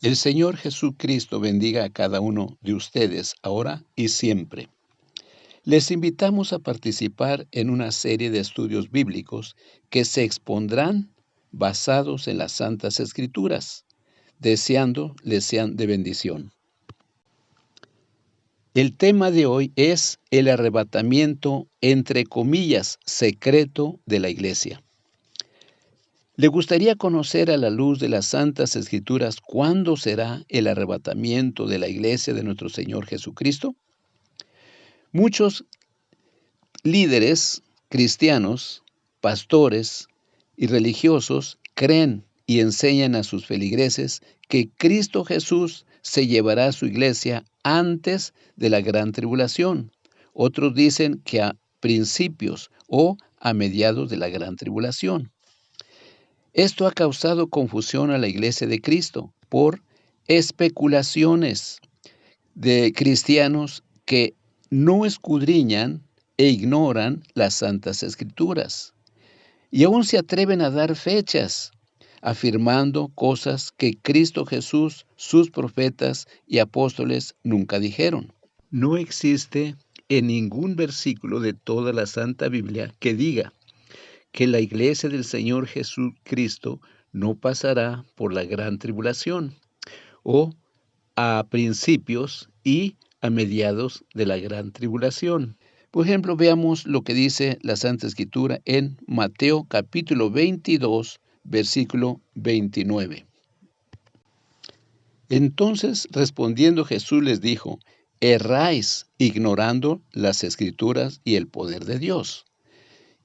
El Señor Jesucristo bendiga a cada uno de ustedes ahora y siempre. Les invitamos a participar en una serie de estudios bíblicos que se expondrán basados en las Santas Escrituras, deseando les sean de bendición. El tema de hoy es el arrebatamiento, entre comillas, secreto de la iglesia. ¿Le gustaría conocer a la luz de las Santas Escrituras cuándo será el arrebatamiento de la iglesia de nuestro Señor Jesucristo? Muchos líderes cristianos, pastores y religiosos creen y enseñan a sus feligreses que Cristo Jesús se llevará a su iglesia antes de la gran tribulación. Otros dicen que a principios o a mediados de la gran tribulación. Esto ha causado confusión a la iglesia de Cristo por especulaciones de cristianos que no escudriñan e ignoran las Santas Escrituras. Y aún se atreven a dar fechas, afirmando cosas que Cristo Jesús, sus profetas y apóstoles nunca dijeron. No existe en ningún versículo de toda la Santa Biblia que diga que la iglesia del Señor Jesucristo no pasará por la gran tribulación o a principios y a mediados de la gran tribulación. Por ejemplo, veamos lo que dice la Santa Escritura en Mateo capítulo 22, versículo 29. Entonces, respondiendo Jesús les dijo: erráis ignorando las Escrituras y el poder de Dios.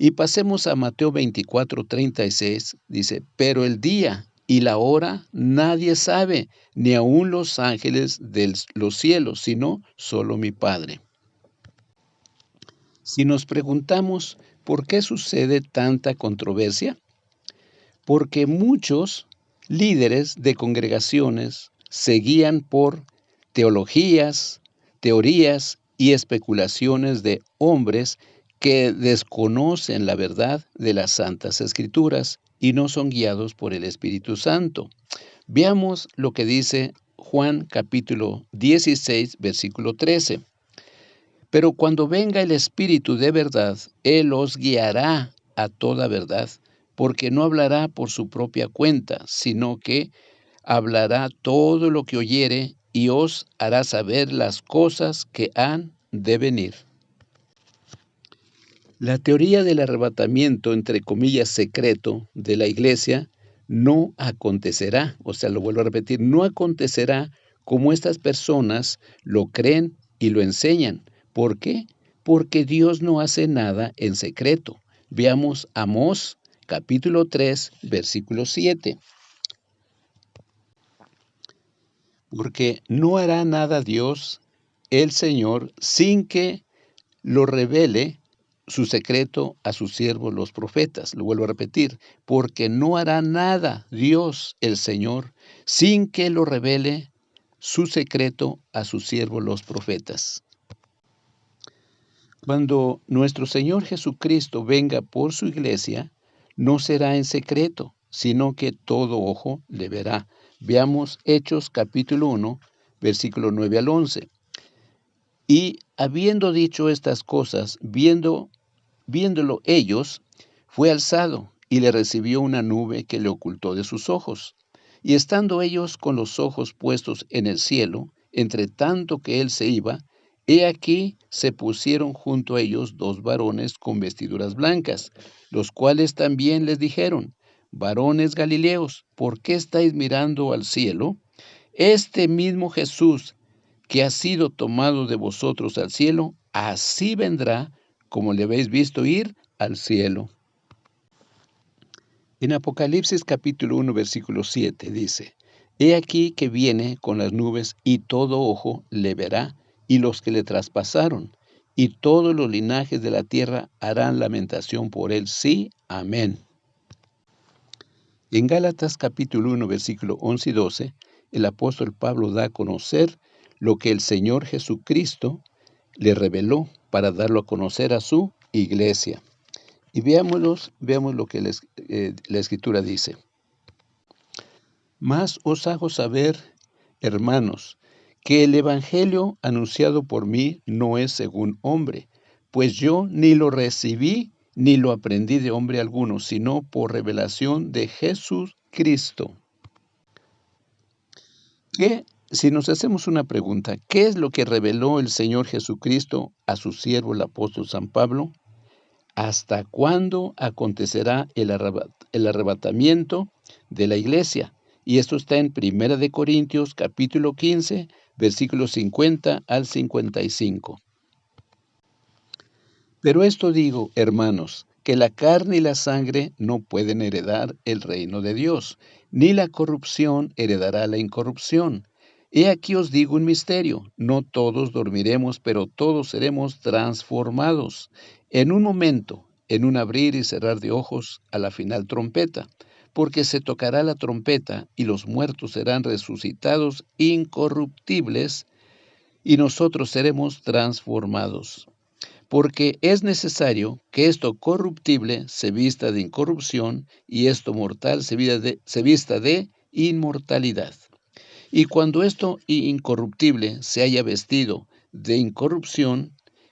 Y pasemos a Mateo 24, 36, dice: pero el día y la hora nadie sabe, ni aun los ángeles de los cielos, sino solo mi Padre. Si nos preguntamos por qué sucede tanta controversia, porque muchos líderes de congregaciones se guían por teologías, teorías y especulaciones de hombres que desconocen la verdad de las Santas Escrituras y no son guiados por el Espíritu Santo. Veamos lo que dice Juan capítulo 16, versículo 13. Pero cuando venga el Espíritu de verdad, Él os guiará a toda verdad, porque no hablará por su propia cuenta, sino que hablará todo lo que oyere y os hará saber las cosas que han de venir. La teoría del arrebatamiento, entre comillas, secreto de la iglesia no acontecerá, o sea, lo vuelvo a repetir, no acontecerá como estas personas lo creen y lo enseñan. ¿Por qué? Porque Dios no hace nada en secreto. Veamos Amós capítulo 3, versículo 7. Porque no hará nada Dios, el Señor, sin que lo revele su secreto a sus siervos los profetas. Lo vuelvo a repetir, porque no hará nada Dios, el Señor, sin que lo revele su secreto a sus siervos los profetas. Cuando nuestro Señor Jesucristo venga por su iglesia, no será en secreto, sino que todo ojo le verá. Veamos Hechos capítulo 1, versículo 9 al 11. Y habiendo dicho estas cosas, viéndolo ellos, fue alzado y le recibió una nube que le ocultó de sus ojos. Y estando ellos con los ojos puestos en el cielo, entre tanto que él se iba, he aquí se pusieron junto a ellos dos varones con vestiduras blancas, los cuales también les dijeron: varones Galileos, ¿por qué estáis mirando al cielo? Este mismo Jesús que ha sido tomado de vosotros al cielo, así vendrá como le habéis visto ir al cielo. En Apocalipsis capítulo 1, versículo 7 dice: he aquí que viene con las nubes, y todo ojo le verá, y los que le traspasaron, y todos los linajes de la tierra harán lamentación por él. Sí, amén. En Gálatas capítulo 1, versículo 11 y 12, el apóstol Pablo da a conocer lo que el Señor Jesucristo le reveló para darlo a conocer a su iglesia. Y veamos lo que la Escritura dice. Mas os hago saber hermanos, que el evangelio anunciado por mí no es según hombre, pues yo ni lo recibí ni lo aprendí de hombre alguno, sino por revelación de Jesucristo. Si nos hacemos una pregunta, ¿qué es lo que reveló el Señor Jesucristo a su siervo el apóstol San Pablo? ¿Hasta cuándo acontecerá el arrebatamiento de la iglesia? Y esto está en 1 Corintios capítulo 15, versículos 50 al 55. Pero esto digo, hermanos, que la carne y la sangre no pueden heredar el reino de Dios, ni la corrupción heredará la incorrupción. He aquí os digo un misterio, no todos dormiremos, pero todos seremos transformados. En un momento, en un abrir y cerrar de ojos, a la final trompeta, porque se tocará la trompeta y los muertos serán resucitados incorruptibles y nosotros seremos transformados. Porque es necesario que esto corruptible se vista de incorrupción y esto mortal se vista de inmortalidad. Y cuando esto incorruptible se haya vestido de incorrupción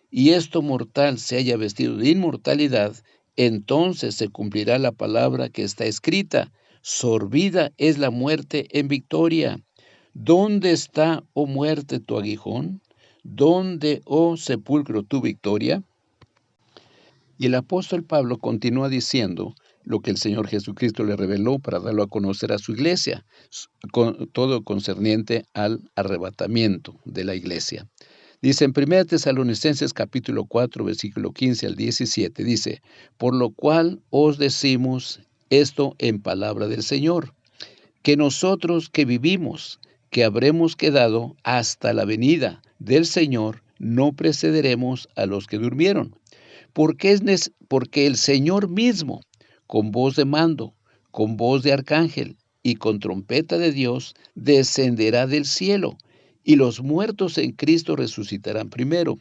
y esto mortal se haya vestido de inmortalidad, entonces se cumplirá la palabra que está escrita: sorbida es la muerte en victoria. ¿Dónde está, oh muerte, tu aguijón? ¿Dónde, oh sepulcro, tu victoria? Y el apóstol Pablo continúa diciendo lo que el Señor Jesucristo le reveló para darlo a conocer a su iglesia, todo concerniente al arrebatamiento de la iglesia. Dice en 1 Tesalonicenses capítulo 4, versículo 15 al 17, dice, por lo cual os decimos esto en palabra del Señor, que nosotros que vivimos, que habremos quedado hasta la venida del Señor, no precederemos a los que durmieron. Porque el Señor mismo, con voz de mando, con voz de arcángel y con trompeta de Dios, descenderá del cielo, y los muertos en Cristo resucitarán primero.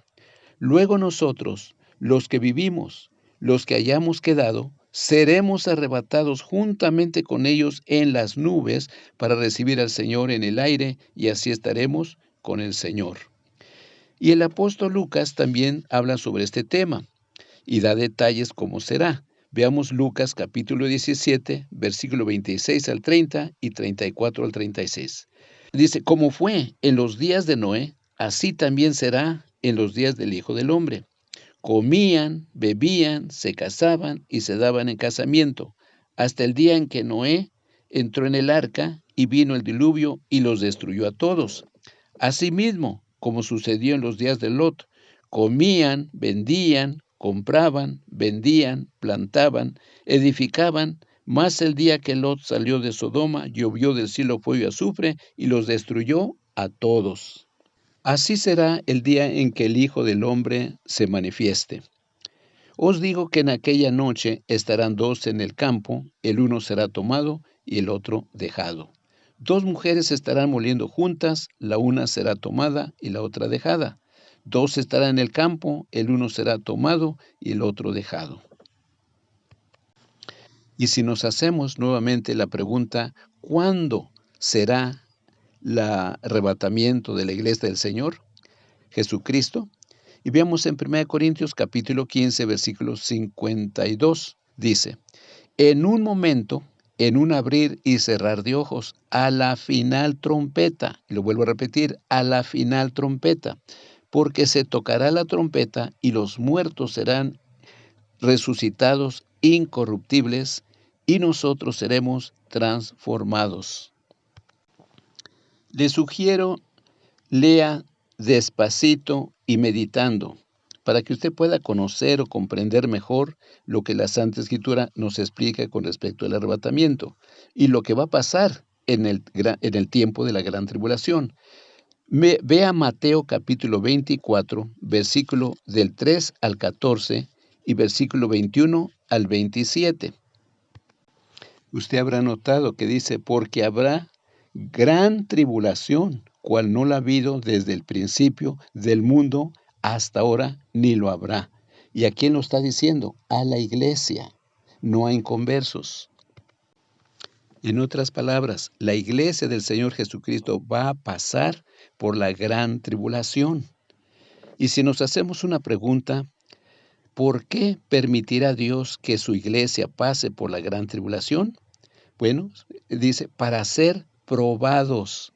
Luego nosotros, los que vivimos, los que hayamos quedado, seremos arrebatados juntamente con ellos en las nubes para recibir al Señor en el aire, y así estaremos con el Señor. Y el apóstol Lucas también habla sobre este tema y da detalles cómo será. Veamos Lucas capítulo 17, versículo 26 al 30 y 34 al 36. Dice, como fue en los días de Noé, así también será en los días del Hijo del Hombre. Comían, bebían, se casaban y se daban en casamiento, hasta el día en que Noé entró en el arca y vino el diluvio y los destruyó a todos. Asimismo, como sucedió en los días de Lot, comían, vendían, compraban, vendían, plantaban, edificaban, mas el día que Lot salió de Sodoma, llovió del cielo fuego y azufre y los destruyó a todos. Así será el día en que el Hijo del Hombre se manifieste. Os digo que en aquella noche estarán dos en el campo, el uno será tomado y el otro dejado. Dos mujeres estarán moliendo juntas, la una será tomada y la otra dejada. Dos estarán en el campo, el uno será tomado y el otro dejado. Y si nos hacemos nuevamente la pregunta, ¿cuándo será el arrebatamiento de la iglesia del Señor Jesucristo? Y veamos en 1 Corintios capítulo 15, versículo 52, dice, en un momento, en un abrir y cerrar de ojos, a la final trompeta, y lo vuelvo a repetir, a la final trompeta, porque se tocará la trompeta y los muertos serán resucitados incorruptibles y nosotros seremos transformados. Le sugiero lea despacito y meditando, para que usted pueda conocer o comprender mejor lo que la Santa Escritura nos explica con respecto al arrebatamiento y lo que va a pasar en el tiempo de la gran tribulación. Vea Mateo capítulo 24, versículo del 3 al 14 y versículo 21 al 27. Usted habrá notado que dice, porque habrá gran tribulación, cual no la ha habido desde el principio del mundo hasta ahora, ni lo habrá. ¿Y a quién lo está diciendo? A la iglesia, no a inconversos. En otras palabras, la iglesia del Señor Jesucristo va a pasar por la gran tribulación. Y si nos hacemos una pregunta, ¿por qué permitirá Dios que su iglesia pase por la gran tribulación? Bueno, dice, para ser probados.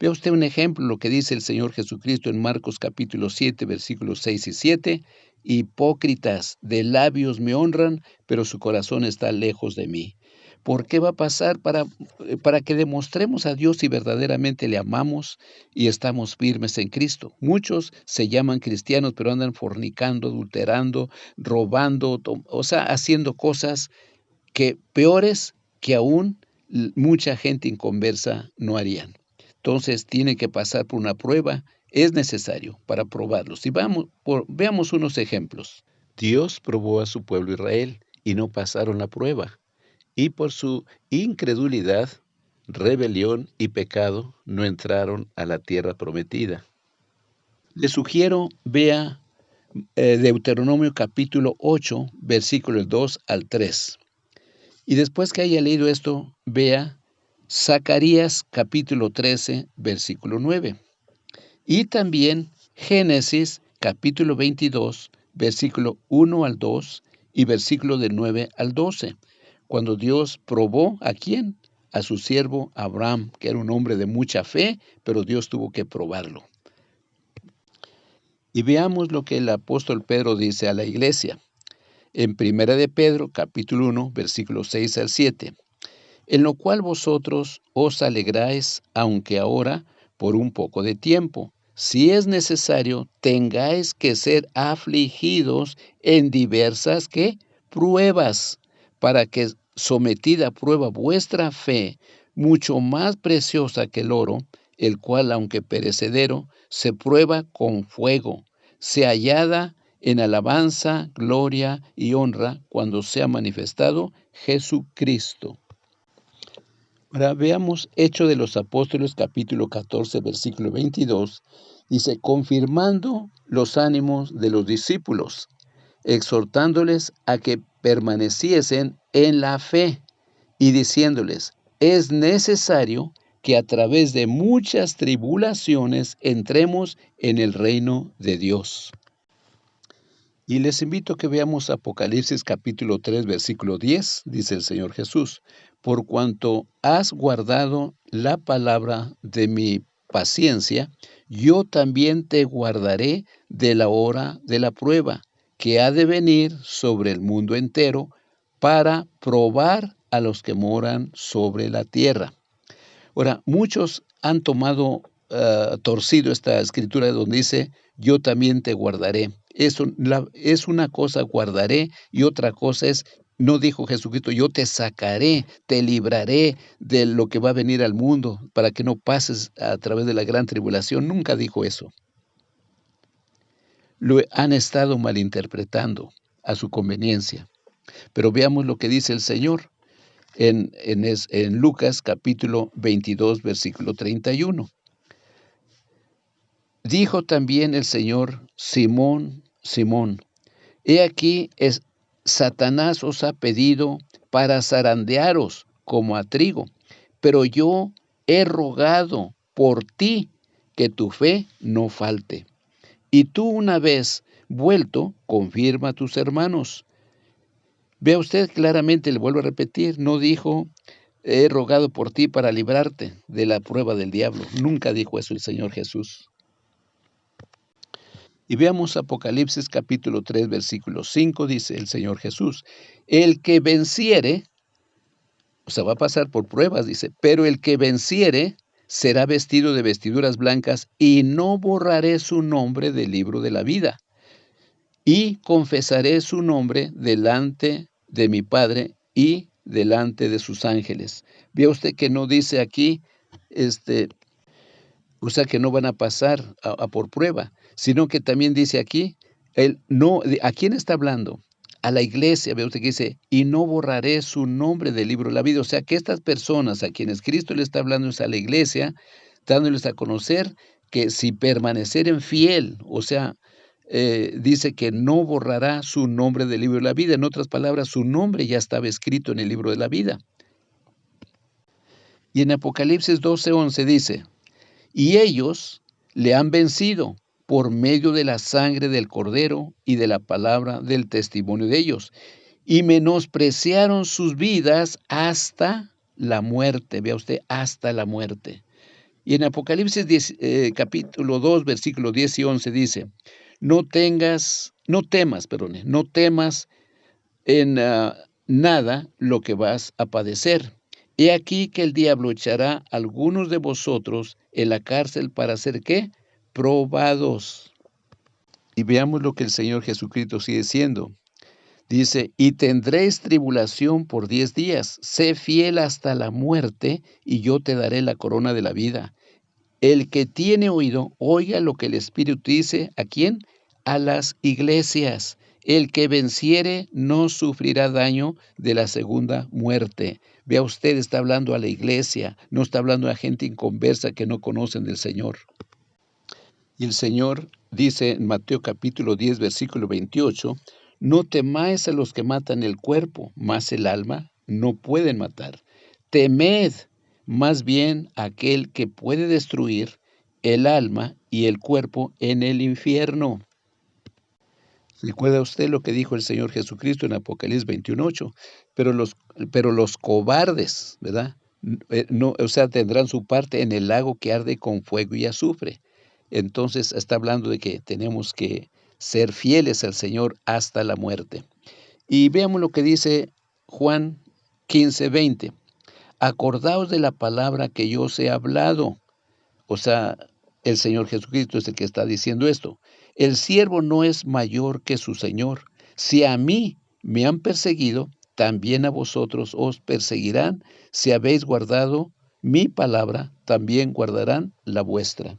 Vea usted un ejemplo, lo que dice el Señor Jesucristo en Marcos capítulo 7, versículos 6 y 7. Hipócritas, de labios me honran, pero su corazón está lejos de mí. ¿Por qué va a pasar? Para que demostremos a Dios si verdaderamente le amamos y estamos firmes en Cristo. Muchos se llaman cristianos, pero andan fornicando, adulterando, robando, o sea, haciendo cosas que peores que aún mucha gente inconversa no harían. Entonces tiene que pasar por una prueba, es necesario para probarlos. Y veamos unos ejemplos. Dios probó a su pueblo Israel y no pasaron la prueba. Y por su incredulidad, rebelión y pecado no entraron a la tierra prometida. Le sugiero, vea Deuteronomio capítulo 8, versículos 2 al 3. Y después que haya leído esto, vea Zacarías capítulo 13, versículo 9. Y también Génesis capítulo 22, versículo 1 al 2 y versículo de 9 al 12. Cuando Dios probó ¿a quién? A su siervo Abraham, que era un hombre de mucha fe, pero Dios tuvo que probarlo. Y veamos lo que el apóstol Pedro dice a la iglesia. En Primera de Pedro, capítulo 1, versículos 6 al 7. En lo cual vosotros os alegráis, aunque ahora, por un poco de tiempo, si es necesario, tengáis que ser afligidos en diversas, ¿qué? Pruebas, para que sometida a prueba vuestra fe, mucho más preciosa que el oro, el cual, aunque perecedero, se prueba con fuego, se hallada en alabanza, gloria y honra cuando sea manifestado Jesucristo. Ahora veamos Hechos de los Apóstoles capítulo 14, versículo 22. Dice, confirmando los ánimos de los discípulos, exhortándoles a que permaneciesen en la fe y diciéndoles, es necesario que a través de muchas tribulaciones entremos en el reino de Dios. Y les invito a que veamos Apocalipsis capítulo 3, versículo 10, dice el Señor Jesús, por cuanto has guardado la palabra de mi paciencia, yo también te guardaré de la hora de la prueba, que ha de venir sobre el mundo entero para probar a los que moran sobre la tierra. Ahora, muchos han torcido esta escritura donde dice, yo también te guardaré. Es una cosa guardaré y otra cosa es, no dijo Jesucristo, yo te sacaré, te libraré de lo que va a venir al mundo para que no pases a través de la gran tribulación. Nunca dijo eso. Lo han estado malinterpretando a su conveniencia. Pero veamos lo que dice el Señor en Lucas capítulo 22, versículo 31. Dijo también el Señor, Simón, Simón, he aquí Satanás os ha pedido para zarandearos como a trigo, pero yo he rogado por ti que tu fe no falte. Y tú una vez vuelto, confirma a tus hermanos. Vea usted claramente, le vuelvo a repetir, no dijo, he rogado por ti para librarte de la prueba del diablo. Nunca dijo eso el Señor Jesús. Y veamos Apocalipsis capítulo 3, versículo 5, dice el Señor Jesús, el que venciere, o sea, va a pasar por pruebas, dice, pero el que venciere será vestido de vestiduras blancas y no borraré su nombre del libro de la vida. Y confesaré su nombre delante de mi Padre y delante de sus ángeles. Vea usted que no dice aquí, o sea, que no van a pasar a por prueba, sino que también dice aquí, ¿a quién está hablando? A la iglesia, ve usted que dice, y no borraré su nombre del libro de la vida. O sea, que estas personas a quienes Cristo le está hablando es a la iglesia, dándoles a conocer que si permaneceren fiel, o sea, dice que no borrará su nombre del libro de la vida. En otras palabras, su nombre ya estaba escrito en el libro de la vida. Y en Apocalipsis 12:11 dice, y ellos le han vencido por medio de la sangre del Cordero y de la palabra del testimonio de ellos, y menospreciaron sus vidas hasta la muerte. Vea usted, hasta la muerte. Y en Apocalipsis 10, capítulo 2, versículos 10 y 11 dice, no temas en nada lo que vas a padecer. He aquí que el diablo echará a algunos de vosotros en la cárcel para ser ¿qué? Probados. Y veamos lo que el Señor Jesucristo sigue diciendo. Dice, y tendréis tribulación por 10 días, sé fiel hasta la muerte, y yo te daré la corona de la vida. El que tiene oído, oiga lo que el Espíritu dice, ¿a quién? A las iglesias. El que venciere no sufrirá daño de la segunda muerte. Vea usted, está hablando a la iglesia, no está hablando a gente inconversa que no conocen del Señor. Y el Señor dice en Mateo capítulo 10, versículo 28, no temáis a los que matan el cuerpo, mas el alma no pueden matar. Temed más bien a aquel que puede destruir el alma y el cuerpo en el infierno. ¿Recuerda usted lo que dijo el Señor Jesucristo en Apocalipsis 21:8? Pero los cobardes, ¿verdad? No, o sea, tendrán su parte en el lago que arde con fuego y azufre. Entonces está hablando de que tenemos que ser fieles al Señor hasta la muerte. Y veamos lo que dice Juan 15:20. Acordaos de la palabra que yo os he hablado. O sea, el Señor Jesucristo es el que está diciendo esto. El siervo no es mayor que su Señor. Si a mí me han perseguido, también a vosotros os perseguirán. Si habéis guardado mi palabra, también guardarán la vuestra.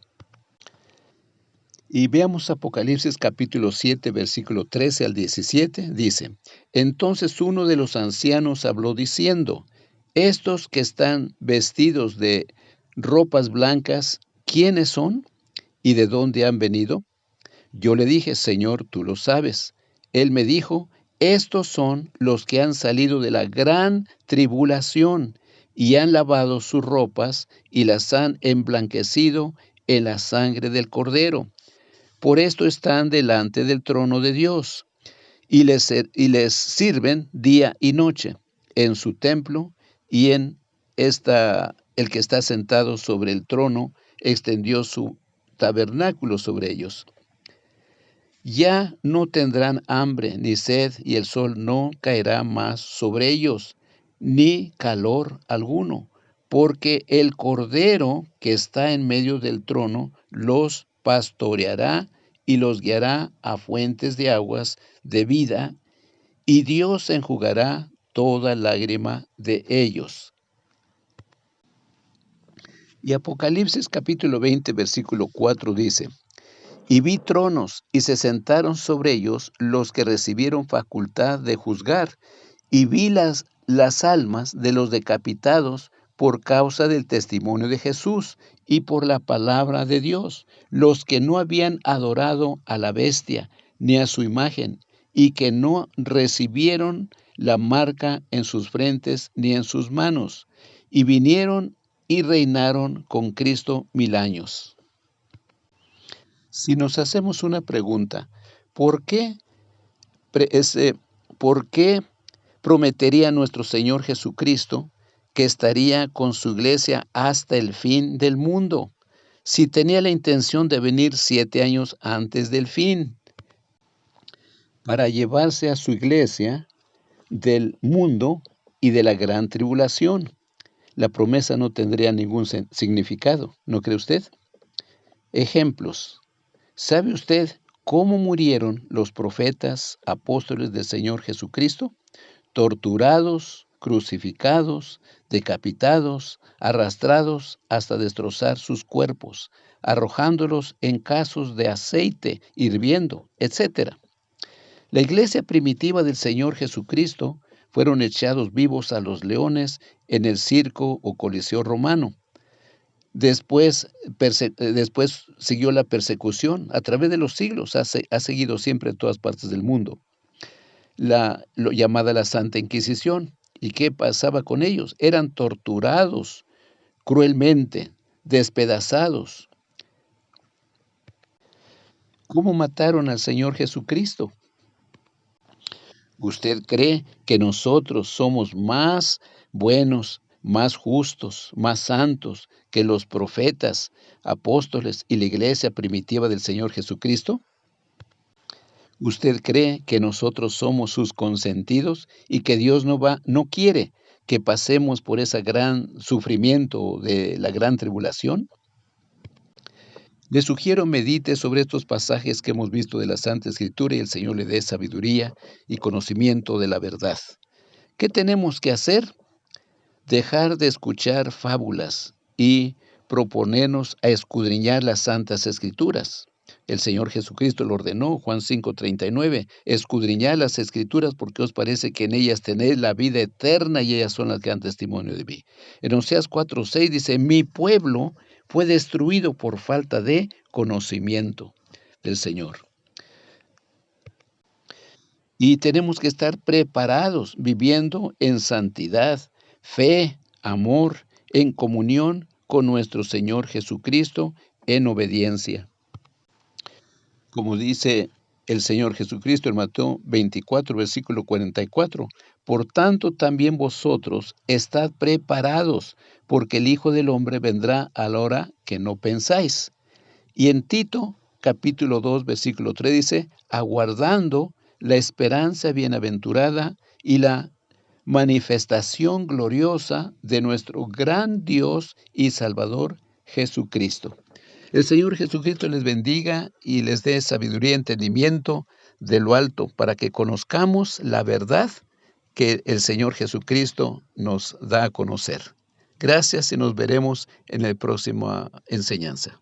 Y veamos Apocalipsis capítulo 7, versículo 13 al 17. Dice, entonces uno de los ancianos habló diciendo, estos que están vestidos de ropas blancas, ¿quiénes son? ¿Y de dónde han venido? Yo le dije, Señor, tú lo sabes. Él me dijo, estos son los que han salido de la gran tribulación y han lavado sus ropas y las han emblanquecido en la sangre del Cordero. Por esto están delante del trono de Dios y les sirven día y noche en su templo y el que está sentado sobre el trono extendió su tabernáculo sobre ellos. Ya no tendrán hambre ni sed, y el sol no caerá más sobre ellos, ni calor alguno, porque el Cordero que está en medio del trono los pastoreará y los guiará a fuentes de aguas de vida, y Dios enjugará toda lágrima de ellos. Y Apocalipsis capítulo 20, versículo 4 dice, y vi tronos, y se sentaron sobre ellos los que recibieron facultad de juzgar, y vi las almas de los decapitados por causa del testimonio de Jesús y por la palabra de Dios, los que no habían adorado a la bestia ni a su imagen, y que no recibieron la marca en sus frentes ni en sus manos, y vinieron y reinaron con Cristo 1000 años. Si nos hacemos una pregunta, ¿por qué, pre- ese- ¿por qué prometería nuestro Señor Jesucristo que estaría con su iglesia hasta el fin del mundo, si tenía la intención de venir 7 años antes del fin, para llevarse a su iglesia del mundo y de la gran tribulación? La promesa no tendría ningún significado, ¿no cree usted? Ejemplos. ¿Sabe usted cómo murieron los profetas apóstoles del Señor Jesucristo? Torturados, crucificados, decapitados, arrastrados hasta destrozar sus cuerpos, arrojándolos en casos de aceite hirviendo, etc. La iglesia primitiva del Señor Jesucristo fueron echados vivos a los leones en el circo o coliseo romano. Después siguió la persecución a través de los siglos, ha seguido siempre en todas partes del mundo, lo llamada la Santa Inquisición. ¿Y qué pasaba con ellos? Eran torturados, cruelmente, despedazados. ¿Cómo mataron al Señor Jesucristo? ¿Usted cree que nosotros somos más buenos, más justos, más santos que los profetas, apóstoles y la iglesia primitiva del Señor Jesucristo? ¿Usted cree que nosotros somos sus consentidos y que Dios no quiere que pasemos por ese gran sufrimiento de la gran tribulación? Le sugiero medite sobre estos pasajes que hemos visto de la Santa Escritura y el Señor le dé sabiduría y conocimiento de la verdad. ¿Qué tenemos que hacer? Dejar de escuchar fábulas y proponernos a escudriñar las Santas Escrituras. El Señor Jesucristo lo ordenó, Juan 5:39, escudriñad las Escrituras porque os parece que en ellas tenéis la vida eterna y ellas son las que dan testimonio de mí. En Oseas 4:6 dice, mi pueblo fue destruido por falta de conocimiento del Señor. Y tenemos que estar preparados, viviendo en santidad, fe, amor, en comunión con nuestro Señor Jesucristo, en obediencia. Como dice el Señor Jesucristo en Mateo 24, versículo 44, por tanto también vosotros estad preparados, porque el Hijo del Hombre vendrá a la hora que no pensáis. Y en Tito, capítulo 2, versículo 3 dice, aguardando la esperanza bienaventurada y la manifestación gloriosa de nuestro gran Dios y Salvador Jesucristo. El Señor Jesucristo les bendiga y les dé sabiduría y entendimiento de lo alto para que conozcamos la verdad que el Señor Jesucristo nos da a conocer. Gracias y nos veremos en la próxima enseñanza.